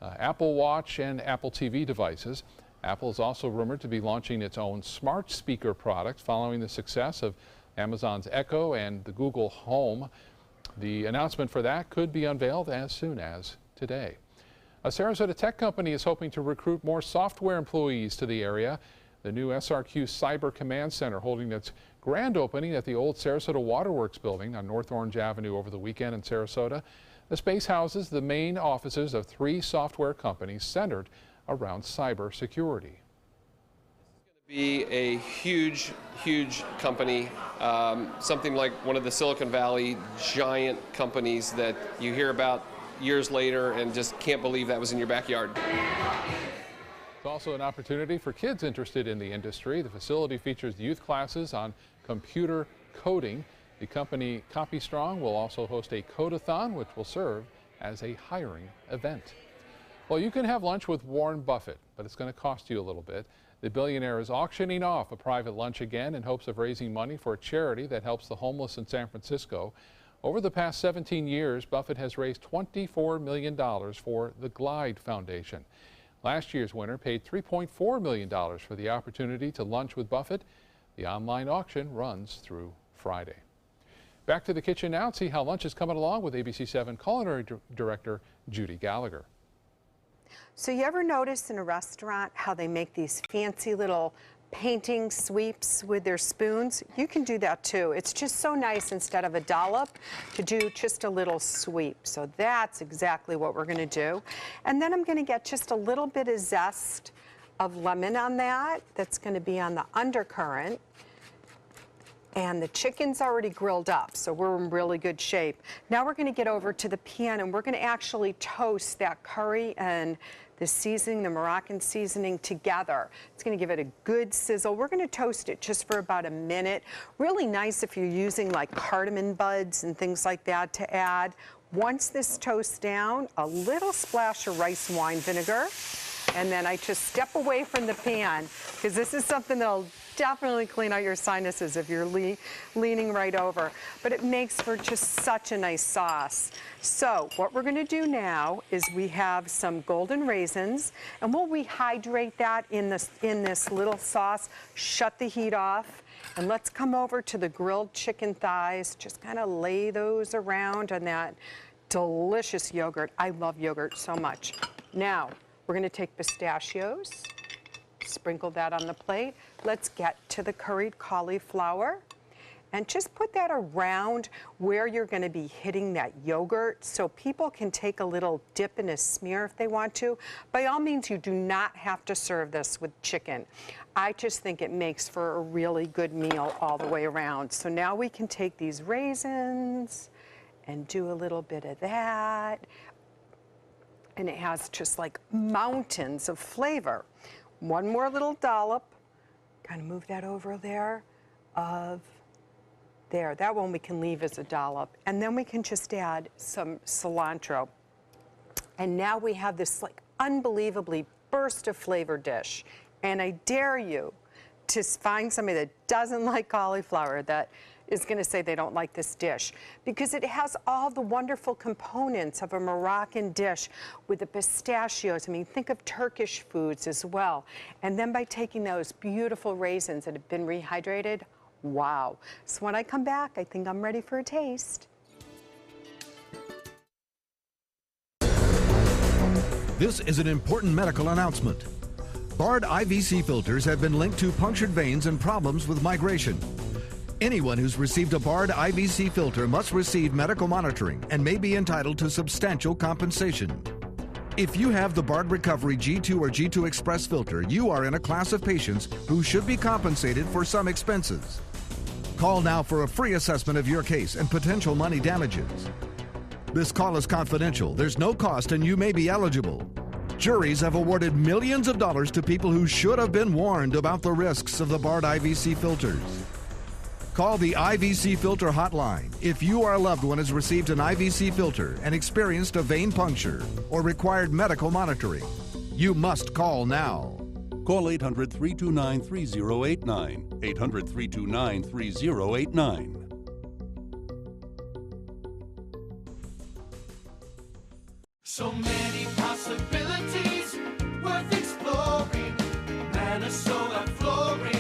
Speaker 2: Apple Watch, and Apple TV devices. Apple is also rumored to be launching its own smart speaker product following the success of Amazon's Echo and the Google Home. The announcement for that could be unveiled as soon as today. A Sarasota tech company is hoping to recruit more software employees to the area. The new SRQ Cyber Command Center holding its grand opening at the old Sarasota Waterworks building on North Orange Avenue over the weekend in Sarasota. The space houses the main offices of 3 software companies centered around cyber security.
Speaker 3: Be a huge company, something like one of the Silicon Valley giant companies that you hear about years later and just can't believe that was in your backyard.
Speaker 2: It's also an opportunity for kids interested in the industry. The facility features youth classes on computer coding. The company CopyStrong will also host a Codathon, which will serve as a hiring event. Well, you can have lunch with Warren Buffett, but it's going to cost you a little bit. The billionaire is auctioning off a private lunch again in hopes of raising money for a charity that helps the homeless in San Francisco. Over the past 17 years, Buffett has raised $24 million for the Glide Foundation. Last year's winner paid $3.4 million for the opportunity to lunch with Buffett. The online auction runs through Friday. Back to the kitchen now and see how lunch is coming along with ABC 7 culinary director Judy Gallagher.
Speaker 10: So you ever notice in a restaurant how they make these fancy little painting sweeps with their spoons? You can do that too. It's just so nice instead of a dollop to do just a little sweep. So that's exactly what we're going to do. And then I'm going to get just a little bit of zest of lemon on that. That's going to be on the undercurrent. And the chicken's already grilled up, so we're in really good shape. Now we're going to get over to the pan and we're going to actually toast that curry and the seasoning, the Moroccan seasoning together. It's going to give it a good sizzle. We're going to toast it just for about a minute. Really nice if you're using like cardamom buds and things like that to add. Once this toasts down, a little splash of rice wine vinegar. And then I just step away from the pan because this is something that'll definitely clean out your sinuses if you're leaning right over. But it makes for just such a nice sauce. So what we're going to do now is we have some golden raisins, and we'll rehydrate that in this little sauce. Shut the heat off, and let's come over to the grilled chicken thighs. Just kind of lay those around on that delicious yogurt. I love yogurt so much. Now, we're going to take pistachios, sprinkle that on the plate. Let's get to the curried cauliflower and just put that around where you're going to be hitting that yogurt so people can take a little dip and a smear if they want to. By all means, you do not have to serve this with chicken. I just think it makes for a really good meal all the way around. So now we can take these raisins and do a little bit of that. And it has just like mountains of flavor. One more little dollop. Kind of move that over there. of there. That one we can leave as a dollop. And then we can just add some cilantro. And now we have this like unbelievably burst of flavor dish. And I dare you to find somebody that doesn't like cauliflower that is going to say they don't like this dish, because it has all the wonderful components of a Moroccan dish with the pistachios. I mean, think of Turkish foods as well. And then by taking those beautiful raisins that have been rehydrated, wow. So when I come back, I think I'm ready for a taste.
Speaker 22: This is an important medical announcement. Bard IVC filters have been linked to punctured veins and problems with migration. Anyone who's received a Bard IVC filter must receive medical monitoring and may be entitled to substantial compensation. If you have the Bard Recovery G2 or G2 Express filter, you are in a class of patients who should be compensated for some expenses. Call now for a free assessment of your case and potential money damages. This call is confidential. There's no cost and you may be eligible. Juries have awarded millions of dollars to people who should have been warned about the risks of the Bard IVC filters. Call the IVC Filter Hotline if you or a loved one has received an IVC filter and experienced a vein puncture or required medical monitoring. You must call now.
Speaker 5: Call 800-329-3089. 800-329-3089.
Speaker 9: So many possibilities worth exploring. Minnesota Flooring.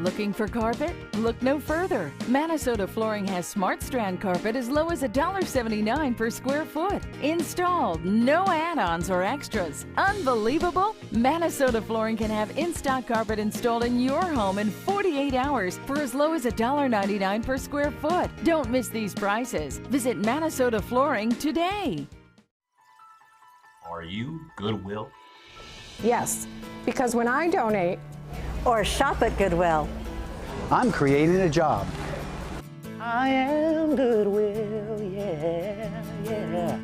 Speaker 6: Looking for carpet? Look no further. Minnesota Flooring has Smart Strand carpet as low as $1.79 per square foot. Installed, no add-ons or extras. Unbelievable? Minnesota Flooring can have in-stock carpet installed in your home in 48 hours for as low as $1.99 per square foot. Don't miss these prices. Visit Minnesota Flooring today.
Speaker 8: Are you Goodwill?
Speaker 20: Yes, because when I donate
Speaker 21: or shop at Goodwill,
Speaker 23: I'm creating a job.
Speaker 21: I am Goodwill, yeah.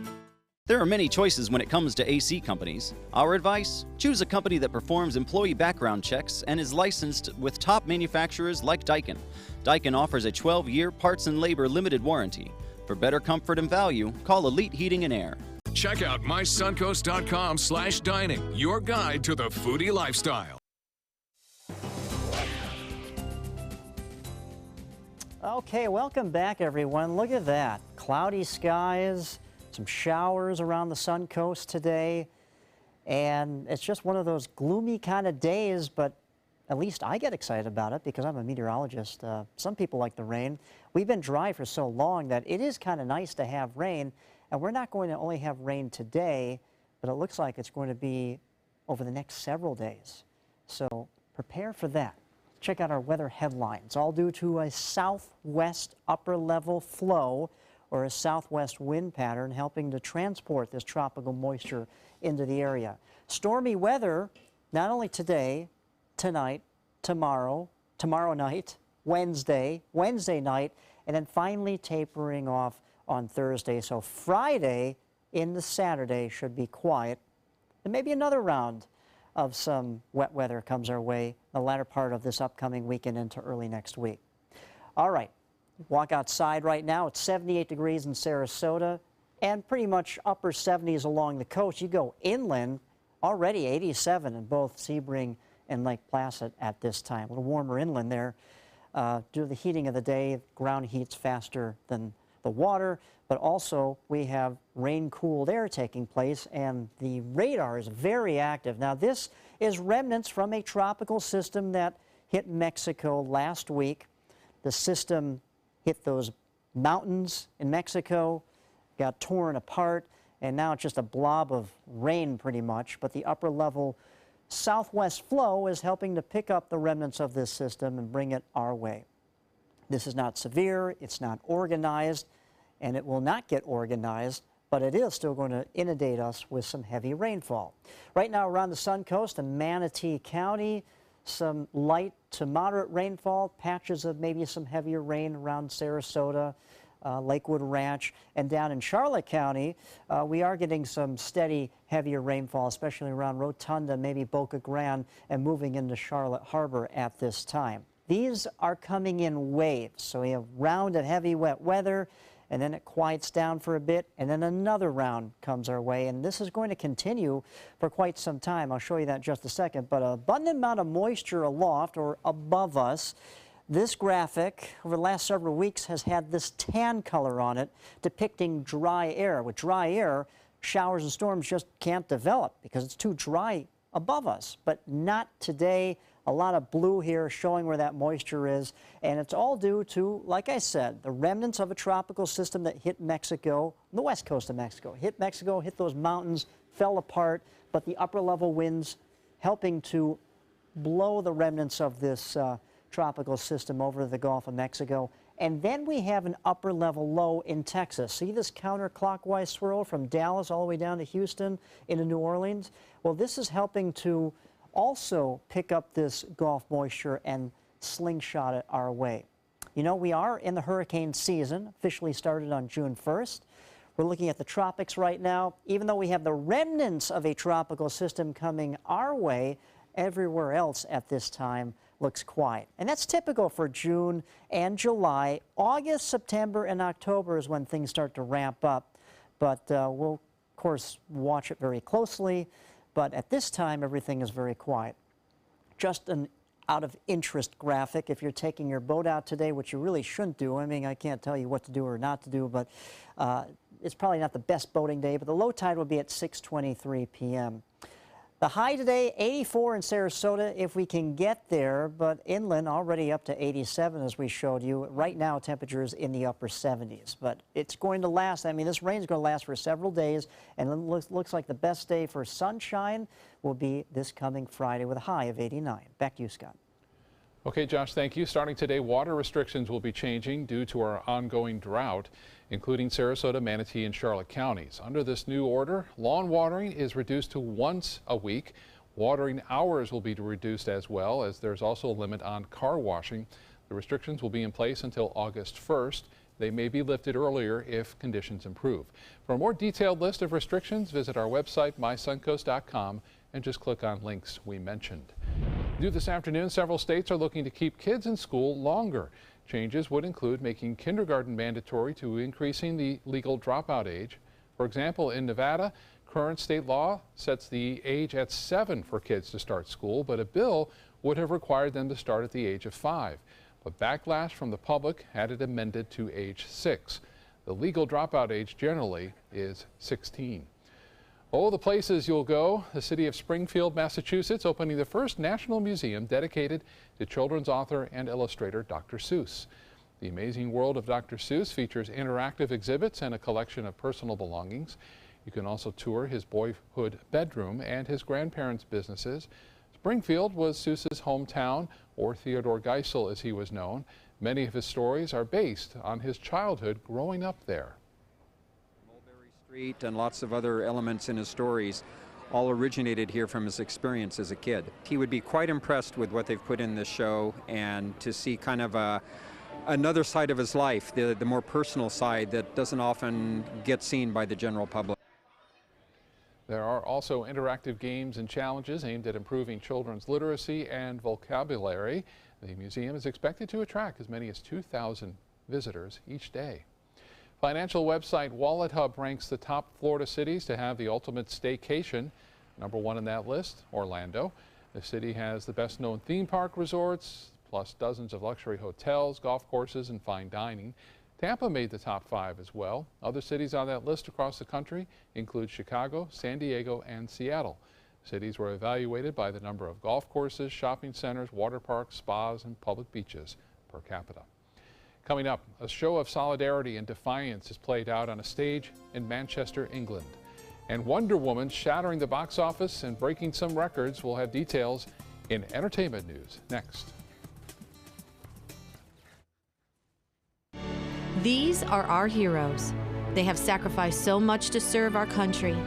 Speaker 24: There are many choices when it comes to AC companies. Our advice? Choose a company that performs employee background checks and is licensed with top manufacturers like Daikin. Daikin offers a 12-year parts and labor limited warranty. For better comfort and value, call Elite Heating and Air.
Speaker 1: Check out mysuncoast.com/dining, your guide to the foodie lifestyle.
Speaker 19: Okay, welcome back, everyone. Look at that. Cloudy skies, some showers around the Suncoast today, and it's just one of those gloomy kind of days, but at least I get excited about it because I'm a meteorologist. Some people like the rain. We've been dry for so long that it is kind of nice to have rain, and we're not going to only have rain today, but it looks like it's going to be over the next several days. So prepare for that. Check out our weather headlines, all due to a southwest upper level flow or a southwest wind pattern helping to transport this tropical moisture into the area. Stormy weather, not only today, tonight, tomorrow night, Wednesday night, and then finally tapering off on Thursday. So Friday into Saturday should be quiet. And maybe another round of some wet weather comes our way the latter part of this upcoming weekend into early next week. All right, walk outside right now. It's 78 degrees in Sarasota and pretty much upper 70s along the coast. You go inland, already 87 in both Sebring and Lake Placid at this time. A little warmer inland there. Due to the heating of the day, ground heats faster than the water, but also we have rain-cooled air taking place, and the radar is very active. Now, this is remnants from a tropical system that hit Mexico last week. The system hit those mountains in Mexico, got torn apart, and now it's just a blob of rain pretty much, but the upper level southwest flow is helping to pick up the remnants of this system and bring it our way. This is not severe, it's not organized, and it will not get organized, but it is still going to inundate us with some heavy rainfall. Right now around the Suncoast and Manatee County, some light to moderate rainfall, patches of maybe some heavier rain around Sarasota, Lakewood Ranch, and down in Charlotte County, we are getting some steady, heavier rainfall, especially around Rotunda, maybe Boca Grande, and moving into Charlotte Harbor at this time. These are coming in waves. So we have a round of heavy, wet weather, and then it quiets down for a bit, and then another round comes our way. And this is going to continue for quite some time. I'll show you that in just a second. But an abundant amount of moisture aloft or above us. This graphic over the last several weeks has had this tan color on it depicting dry air. With dry air, showers and storms just can't develop because it's too dry above us, but not today. A lot of blue here showing where that moisture is, and it's all due to, like I said, the remnants of a tropical system that hit Mexico, the west coast of Mexico. Hit Mexico, hit those mountains, fell apart, but the upper level winds helping to blow the remnants of this tropical system over the Gulf of Mexico. And then we have an upper level low in Texas. See this counterclockwise swirl from Dallas all the way down to Houston into New Orleans? Well, this is helping to also pick up this Gulf moisture and slingshot it our way. You know, we are in the hurricane season, officially started on June 1st. We're looking at the tropics right now. Even though we have the remnants of a tropical system coming our way, everywhere else at this time looks quiet. And that's typical for June and July. August, September, and October is when things start to ramp up. But we'll, of course, watch it very closely. But at this time, everything is very quiet. Just an out of interest graphic. If you're taking your boat out today, which you really shouldn't do, I mean, I can't tell you what to do or not to do, but it's probably not the best boating day, but the low tide will be at 6:23 p.m. The high today, 84 in Sarasota, if we can get there, but inland already up to 87, as we showed you. Right now, temperatures in the upper 70s, but it's going to last. I mean, this rain is going to last for several days, and it looks like the best day for sunshine will be this coming Friday with a high of 89. Back to you, Scott.
Speaker 2: Okay, Josh, thank you. Starting today, water restrictions will be changing due to our ongoing drought, including Sarasota, Manatee, and Charlotte counties. Under this new order, lawn watering is reduced to once a week. Watering hours will be reduced as well, as there's also a limit on car washing. The restrictions will be in place until August 1st. They may be lifted earlier if conditions improve. For a more detailed list of restrictions, visit our website, mysuncoast.com, and just click on links we mentioned. New this afternoon, several states are looking to keep kids in school longer. Changes would include making kindergarten mandatory to increasing the legal dropout age. For example, in Nevada, current state law sets the age at 7 for kids to start school, but a bill would have required them to start at the age of 5. But backlash from the public had it amended to age 6. The legal dropout age generally is 16. Oh, the places you'll go. The city of Springfield, Massachusetts, opening the first national museum dedicated to children's author and illustrator Dr. Seuss. The Amazing World of Dr. Seuss features interactive exhibits and a collection of personal belongings. You can also tour his boyhood bedroom and his grandparents' businesses. Springfield was Seuss's hometown, or Theodore Geisel as he was known. Many of his stories are based on his childhood growing up there.
Speaker 4: Street and lots of other elements in his stories all originated here from his experience as a kid. He would be quite impressed with what they've put in this show, and to see kind of another side of his life, the more personal side that doesn't often get seen by the general public.
Speaker 2: There are also interactive games and challenges aimed at improving children's literacy and vocabulary. The museum is expected to attract as many as 2,000 visitors each day. Financial website WalletHub ranks the top Florida cities to have the ultimate staycation. Number 1 on that list, Orlando. The city has the best known theme park resorts, plus dozens of luxury hotels, golf courses, and fine dining. Tampa made the top 5 as well. Other cities on that list across the country include Chicago, San Diego, and Seattle. Cities were evaluated by the number of golf courses, shopping centers, water parks, spas, and public beaches per capita. Coming up, a show of solidarity and defiance is played out on a stage in Manchester, England. And Wonder Woman shattering the box office and breaking some records. We'll have details in entertainment news next.
Speaker 5: These are our heroes. They have sacrificed so much to serve our country.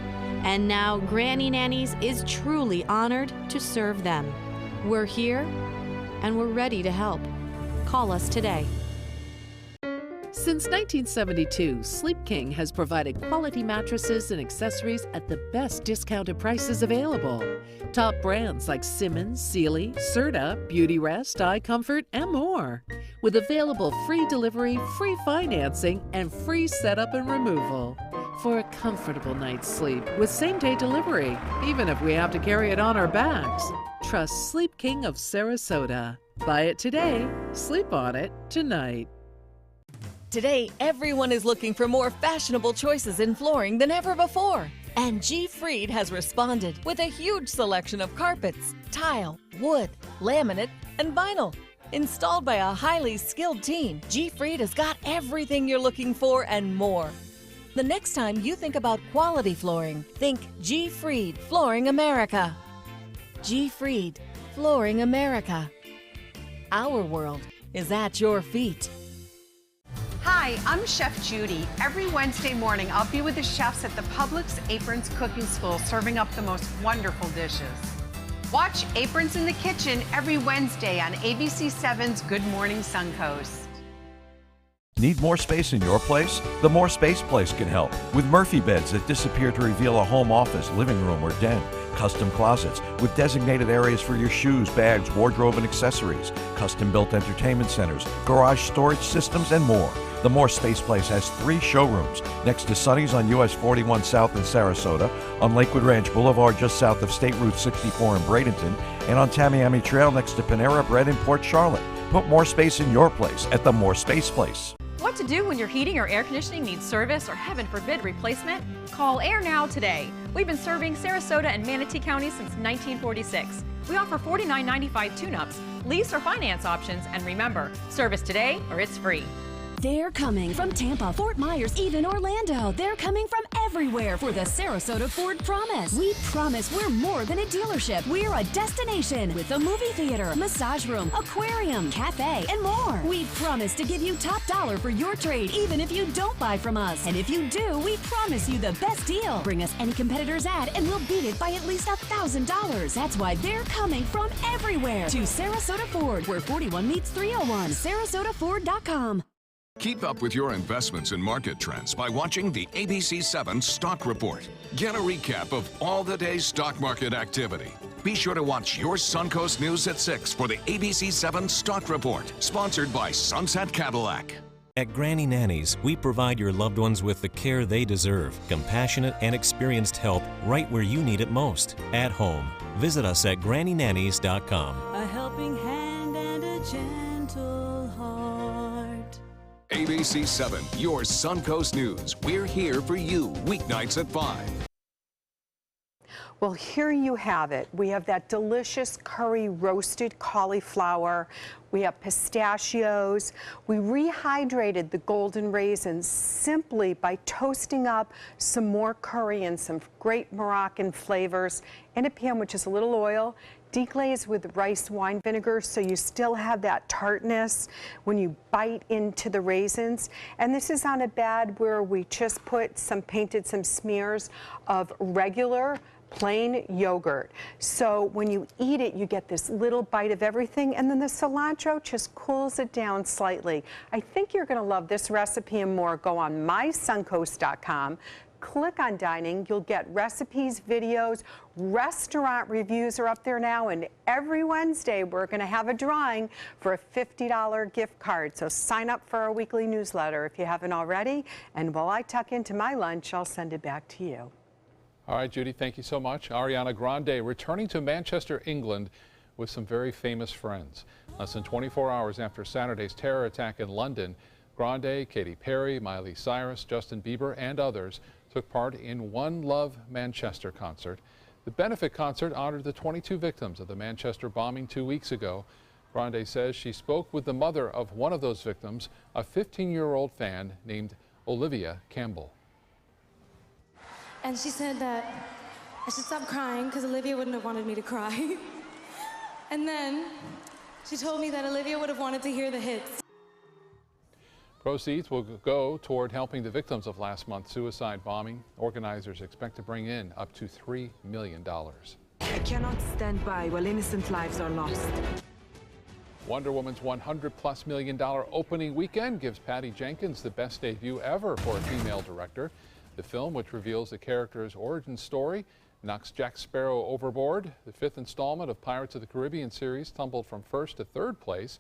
Speaker 5: And now Granny Nannies is truly honored to serve them. We're here and we're ready to help. Call us today.
Speaker 11: Since 1972, Sleep King has provided quality mattresses and accessories at the best discounted prices available. Top brands like Simmons, Sealy, Serta, Beautyrest, iComfort, and more. With available free delivery, free financing, and free setup and removal. For a comfortable night's sleep with same-day delivery, even if we have to carry it on our backs. Trust Sleep King of Sarasota. Buy it today, sleep on it tonight.
Speaker 12: Today, everyone is looking for more fashionable choices in flooring than ever before. And G. Fried has responded with a huge selection of carpets, tile, wood, laminate, and vinyl. Installed by a highly skilled team, G. Fried has got everything you're looking for and more. The next time you think about quality flooring, think G. Fried Flooring America. G. Fried Flooring America. Our world is at your feet.
Speaker 10: Hi, I'm Chef Judy. Every Wednesday morning, I'll be with the chefs at the Publix Aprons Cooking School serving up the most wonderful dishes. Watch Aprons in the Kitchen every Wednesday on ABC7's Good Morning Suncoast.
Speaker 13: Need more space in your place? The More Space Place can help with Murphy beds that disappear to reveal a home office, living room, or den. Custom closets with designated areas for your shoes, bags, wardrobe, and accessories. Custom-built entertainment centers, garage storage systems, and more. The More Space Place has 3 showrooms next to Sonny's on US 41 South in Sarasota, on Lakewood Ranch Boulevard just south of State Route 64 in Bradenton, and on Tamiami Trail next to Panera Bread in Port Charlotte. Put more space in your place at the More Space Place.
Speaker 15: What to do when your heating or air conditioning needs service or, heaven forbid, replacement? Call Air Now today. We've been serving Sarasota and Manatee County since 1946. We offer $49.95 tune-ups, lease or finance options, and remember, service today or it's free.
Speaker 25: They're coming from Tampa, Fort Myers, even Orlando. They're coming from everywhere for the Sarasota Ford Promise. We promise we're more than a dealership. We're a destination with a movie theater, massage room, aquarium, cafe, and more. We promise to give you top dollar for your trade, even if you don't buy from us. And if you do, we promise you the best deal. Bring us any competitor's ad and we'll beat it by at least $1,000. That's why they're coming from everywhere to Sarasota Ford, where 41 meets 301. SarasotaFord.com.
Speaker 1: Keep up with your investments and market trends by watching the ABC7 Stock Report. Get a recap of all the day's stock market activity. Be sure to watch your Suncoast News at 6 for the ABC7 Stock Report, sponsored by Sunset Cadillac.
Speaker 26: At Granny Nannies, we provide your loved ones with the care they deserve, compassionate and experienced help right where you need it most, at home. Visit us at GrannyNannies.com.
Speaker 27: A helping hand and a gentle heart.
Speaker 1: ABC7, your Suncoast News. We're here for you weeknights at 5.
Speaker 10: Well, here you have it. We have that delicious curry roasted cauliflower. We have pistachios. We rehydrated the golden raisins simply by toasting up some more curry and some great Moroccan flavors in a pan with just a little oil, deglaze with rice wine vinegar so you still have that tartness when you bite into the raisins. And this is on a bed where we just painted some smears of regular plain yogurt. So when you eat it, you get this little bite of everything, and then the cilantro just cools it down slightly. I think you're gonna love this recipe and more. Go on mysuncoast.com. Click on dining, you'll get recipes, videos, restaurant reviews are up there now, and every Wednesday we're gonna have a drawing for a $50 gift card. So sign up for our weekly newsletter if you haven't already, and while I tuck into my lunch, I'll send it back to you.
Speaker 2: All right, Judy, thank you so much. Ariana Grande returning to Manchester, England with some very famous friends. Less than 24 hours after Saturday's terror attack in London, Grande, Katy Perry, Miley Cyrus, Justin Bieber, and others took part in One Love Manchester concert. The benefit concert honored the 22 victims of the Manchester bombing 2 weeks ago. Grande says she spoke with the mother of one of those victims, a 15-year-old fan named Olivia Campbell.
Speaker 28: And she said that I should stop crying because Olivia wouldn't have wanted me to cry. And then she told me that Olivia would have wanted to hear the hits.
Speaker 2: Proceeds will go toward helping the victims of last month's suicide bombing. Organizers expect to bring in up to $3 million.
Speaker 29: I cannot stand by while innocent lives are lost.
Speaker 2: Wonder Woman's $100+ million opening weekend gives Patty Jenkins the best debut ever for a female director. The film, which reveals the character's origin story, knocks Jack Sparrow overboard. The 5th installment of Pirates of the Caribbean series tumbled from 1st to 3rd place,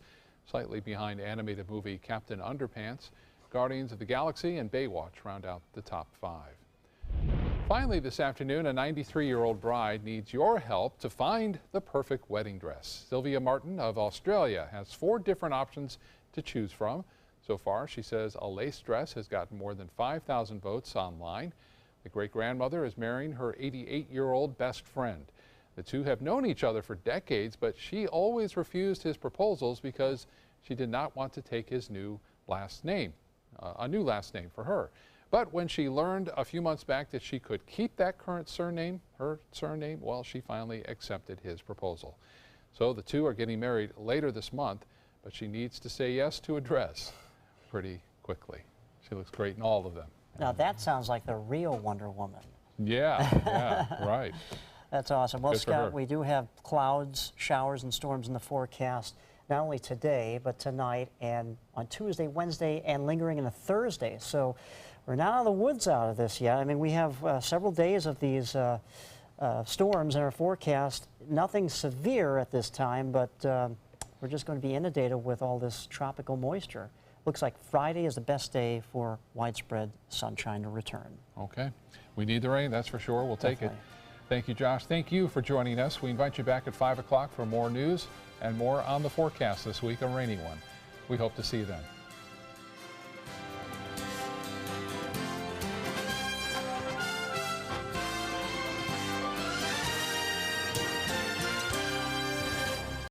Speaker 2: slightly behind animated movie Captain Underpants. Guardians of the Galaxy and Baywatch round out the top 5. Finally this afternoon, a 93-year-old bride needs your help to find the perfect wedding dress. Sylvia Martin of Australia has 4 different options to choose from. So far, she says a lace dress has gotten more than 5,000 votes online. The great-grandmother is marrying her 88-year-old best friend. The two have known each other for decades, but she always refused his proposals because she did not want to take his new last name, a new last name for her. But when she learned a few months back that she could keep that current surname, her surname, well, she finally accepted his proposal. So the two are getting married later this month, but she needs to say yes to a dress pretty quickly. She looks great in all of them.
Speaker 19: Now that sounds like the real Wonder Woman.
Speaker 2: Yeah, right.
Speaker 19: That's awesome. Well,
Speaker 2: Good for her.
Speaker 19: Scott, we do have clouds, showers, and storms in the forecast, not only today, but tonight and on Tuesday, Wednesday, and lingering into Thursday. So we're not out of the woods out of this yet. I mean, we have several days of these storms in our forecast. Nothing severe at this time, but we're just going to be inundated with all this tropical moisture. Looks like Friday is the best day for widespread sunshine to return.
Speaker 2: Okay. We need the rain, that's for sure. We'll take it. Thank you, Josh. Thank you for joining us. We invite you back at 5 o'clock for more news and more on the forecast this week, a rainy one. We hope to see you then.